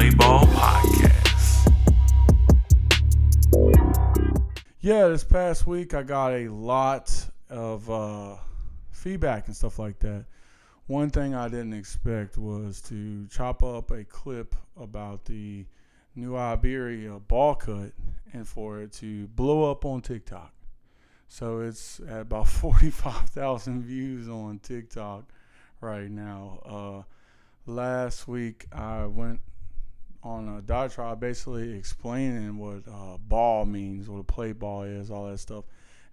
Playbaw podcast. Yeah, this past week I got a lot of feedback and stuff like that. One thing I didn't expect was to chop up a clip about the New Iberia ball cut and for it to blow up on TikTok. So it's at about 45,000 views on TikTok right now. Last week I went on a diatribe basically explaining what ball means, what a play ball is, all that stuff.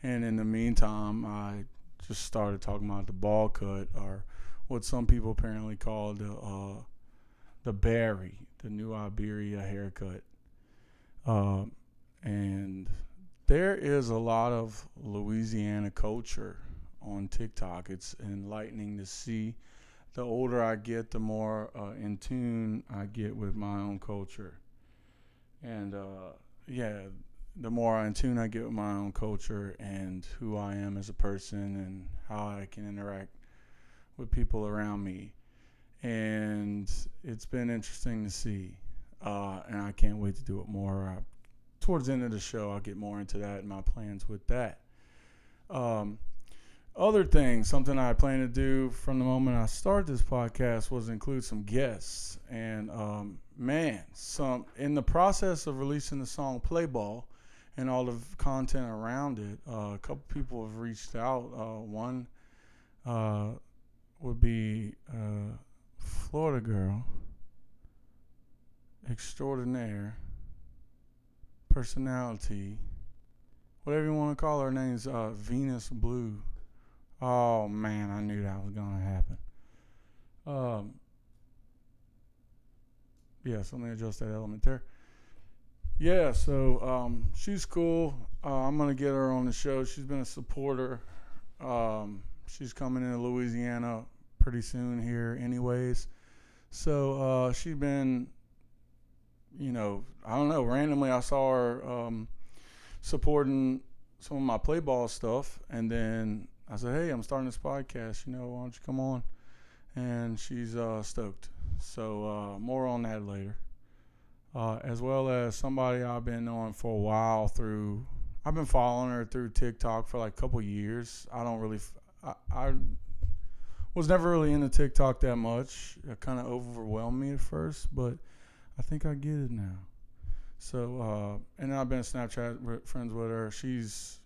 And in the meantime, I just started talking about the ball cut, or what some people apparently call the Barry, the New Iberia haircut. And there is a lot of Louisiana culture on TikTok. It's enlightening to see. The older I get, the more in tune I get with my own culture. And the more in tune I get with my own culture and who I am as a person and how I can interact with people around me. And it's been interesting to see. And I can't wait to do it more. Towards the end of the show, I'll get more into that and my plans with that. Other things, something I plan to do from the moment I start this podcast was include some guests. And in the process of releasing the song Playbaw and all the content around it, a couple people have reached out. One would be Florida girl, extraordinaire, personality, whatever you want to call her. Her name's Venus Blue. Oh man, I knew that was gonna happen. So let me adjust that element there. Yeah, so she's cool. I'm gonna get her on the show. She's been a supporter. She's coming into Louisiana pretty soon here, anyways. So she's been, I don't know. Randomly, I saw her supporting some of my play ball stuff, and then I said, hey, I'm starting this podcast, why don't you come on? And she's stoked. So more on that later. As well as somebody I've been knowing for a while I've been following her through TikTok for like a couple years. I was never really into TikTok that much. It kind of overwhelmed me at first, but I think I get it now. So, and I've been Snapchat friends with her. She's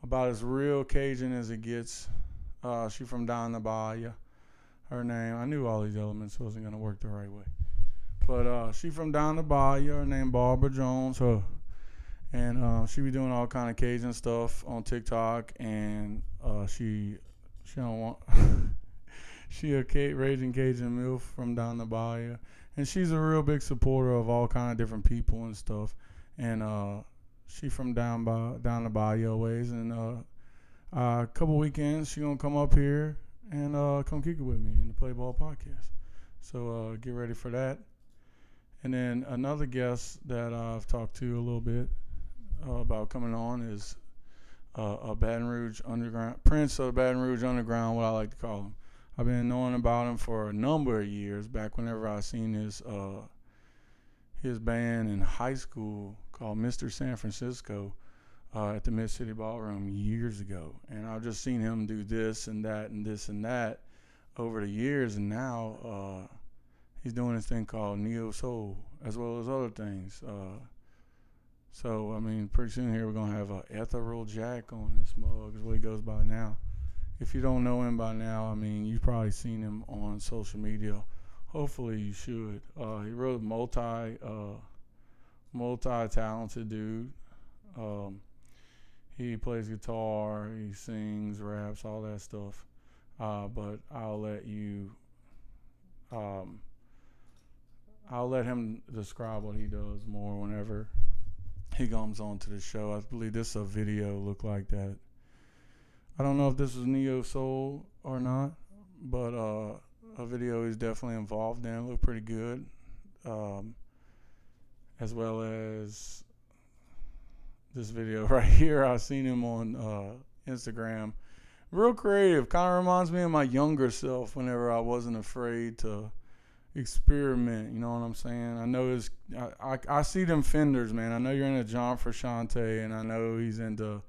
about as real Cajun as it gets. She from down the bayou. Her name, I knew all these elements wasn't going to work the right way. But she from down the bayou. Her name Barbara Jones. And she be doing all kind of Cajun stuff on TikTok. And she don't want... she a raging Cajun MILF from down the bayou. And she's a real big supporter of all kind of different people and stuff. And she from down the bayou ways, and a couple weekends she gonna come up here and come kick it with me in the Playbaw podcast. So get ready for that. And then another guest that I've talked to a little bit about coming on is a Baton Rouge Underground Prince of Baton Rouge Underground, what I like to call him. I've been knowing about him for a number of years. Back whenever I seen his band in high school called Mr. San Francisco at the Mid-City Ballroom years ago. And I've just seen him do this and that and this and that over the years. And now he's doing this thing called Neo Soul as well as other things. So, pretty soon here we're going to have a Ethereal Jack on this mug is what he goes by now. If you don't know him by now, you've probably seen him on social media. Hopefully you should. He wrote multi-talented dude. He plays guitar, he sings, raps, all that stuff. But I'll let him describe what he does more whenever he comes on to the show. I believe this a video look like that. I don't know if this is Neo Soul or not, but a video he's definitely involved in. It looked pretty good. As well as this video right here. I seen him on Instagram. Real creative. Kind of reminds me of my younger self whenever I wasn't afraid to, experiment. You know what I'm saying? I know I see them fenders, man. I know you're into John Frusciante, and I know he's into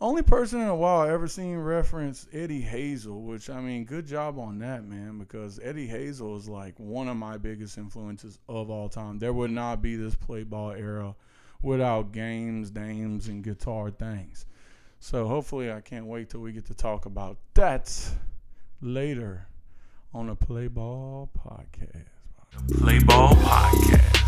only person in a while I ever seen reference Eddie Hazel, which, I mean, good job on that, man, because Eddie Hazel is like one of my biggest influences of all time. There would not be this Playbaw era without games, dames, and guitar things. So hopefully I can't wait till we get to talk about that later on the Playbaw podcast. Playbaw Podcast.